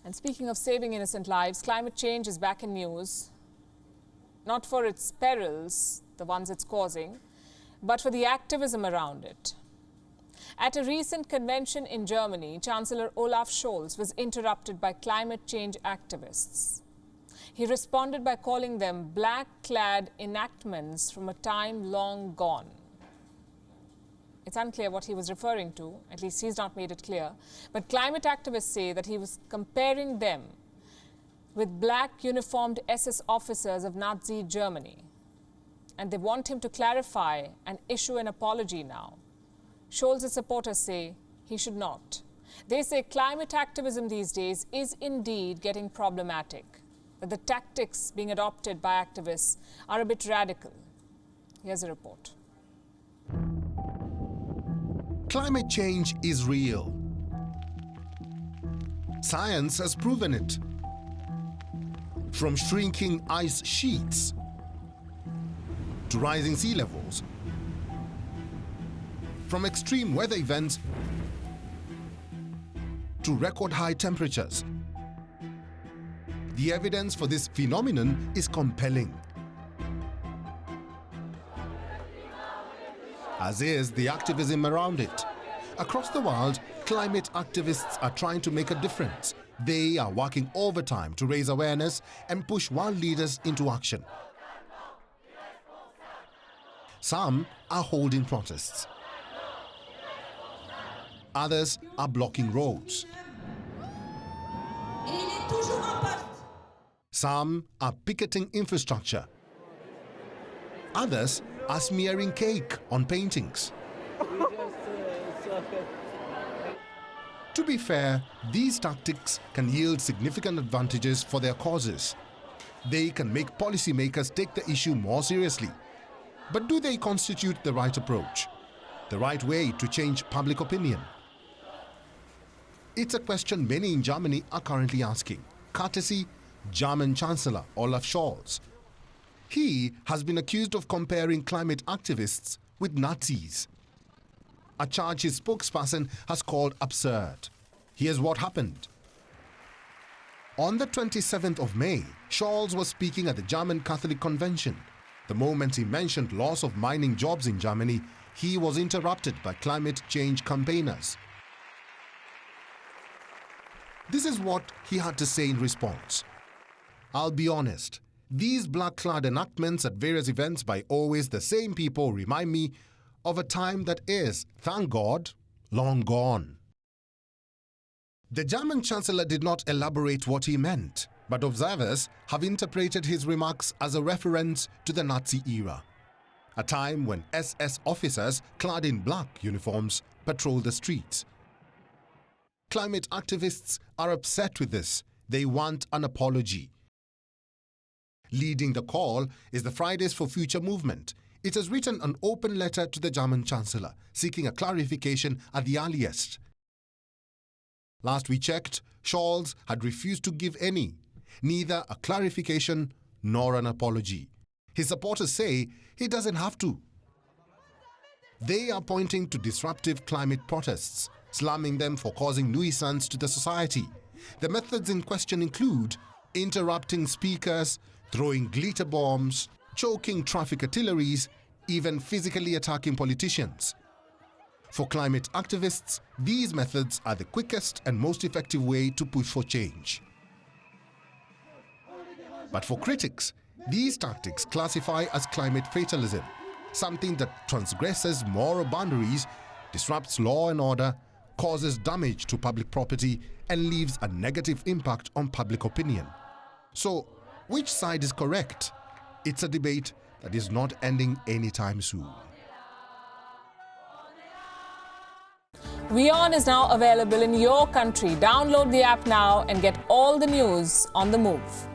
And speaking of saving innocent lives, climate change is back in news, not for its perils, the ones it's causing, but for the activism around it. At a recent convention in Germany, Chancellor Olaf Scholz was interrupted by climate change activists. He responded by calling them black-clad enactments from a time long gone. It's unclear what he was referring to, at least he's not made it clear. But climate activists say that he was comparing them with black uniformed SS officers of Nazi Germany. And they want him to clarify and issue an apology now. Scholz's supporters say he should not. They say climate activism these days is indeed getting problematic, that the tactics being adopted by activists are a bit radical. Here's a report. Climate change is real. Science has proven it. From shrinking ice sheets to rising sea levels, from extreme weather events to record high temperatures. The evidence for this phenomenon is compelling, as is the activism around it. Across the world, climate activists are trying to make a difference. They are working overtime to raise awareness and push world leaders into action. Some are holding protests. Others are blocking roads. Some are picketing infrastructure. Others are smearing cake on paintings. To be fair, these tactics can yield significant advantages for their causes. They can make policymakers take the issue more seriously. But do they constitute the right approach, the right way to change public opinion? It's a question many in Germany are currently asking, courtesy German Chancellor Olaf Scholz. He has been accused of comparing climate activists with Nazis, a charge his spokesperson has called absurd. Here's what happened. On the 27th of May, Scholz was speaking at the German Catholic Convention. The moment he mentioned loss of mining jobs in Germany, he was interrupted by climate change campaigners. This is what he had to say in response. I'll be honest, these black-clad enactments at various events by always the same people remind me of a time that is, thank God, long gone. The German Chancellor did not elaborate what he meant, but observers have interpreted his remarks as a reference to the Nazi era, a time when SS officers clad in black uniforms patrolled the streets. Climate activists are upset with this. They want an apology. Leading the call is the Fridays for Future movement. It has written an open letter to the German Chancellor, seeking a clarification at the earliest. Last we checked, Scholz had refused to give any, neither a clarification nor an apology. His supporters say he doesn't have to. They are pointing to disruptive climate protests, slamming them for causing nuisance to the society. The methods in question include interrupting speakers, throwing glitter bombs, choking traffic artilleries, even physically attacking politicians. For climate activists, these methods are the quickest and most effective way to push for change. But for critics, these tactics classify as climate fatalism, something that transgresses moral boundaries, disrupts law and order, causes damage to public property, and leaves a negative impact on public opinion. So, which side is correct? It's a debate that is not ending anytime soon. WION is now available in your country. Download the app now and get all the news on the move.